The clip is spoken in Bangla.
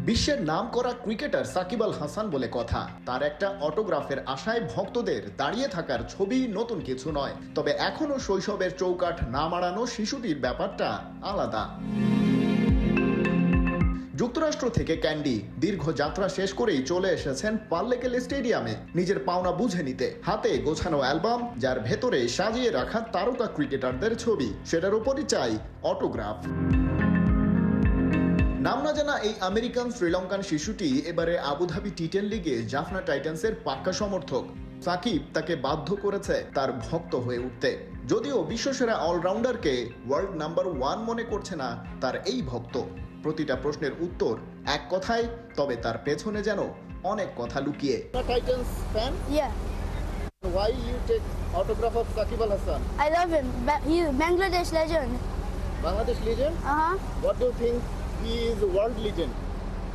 বিশ্বের নামকরা ক্রিকেটার সাকিব আল হাসান বলে কথা। তার একটা অটোগ্রাফের আশায় ভক্তদের দাঁড়িয়ে থাকার ছবি নতুন কিছু নয়, তবে এখনো শৈশবের চৌকাঠ না মাড়ানো শিশুটির ব্যাপারটা আলাদা। যুক্তরাষ্ট্র থেকে ক্যান্ডি দীর্ঘ যাত্রা শেষ করেই চলে এসেছেন পাল্লেকেল স্টেডিয়ামে নিজের পাওনা বুঝে নিতে। হাতে গোছানো অ্যালবাম, যার ভেতরে সাজিয়ে রাখা তারকা ক্রিকেটারদের ছবি, সেটার উপরই চাই অটোগ্রাফ। নাম না জানা এই আমেরিকান শ্রীলঙ্কান শিশুটি এবারে আবুধাবি টি10 লিগে জাফনা টাইটান্সের পাক্কা সমর্থক। সাকিব তাকে বাধ্য করেছে তার ভক্ত হয়ে উঠতে। যদিও বিশ্বসেরা অলরাউন্ডারকে ওয়ার্ল্ড নাম্বার 1 মনে করছে না তার এই ভক্ত। প্রতিটা প্রশ্নের উত্তর এক কথায়, তবে তার পেছনে যেন অনেক কথা লুকিয়ে। Titans fan? Yeah, Why you take autograph of Sakib Al Hasan? I love him. He's Bangladesh legend. Bangladesh legend? Uh huh. What do you think he is a world legend?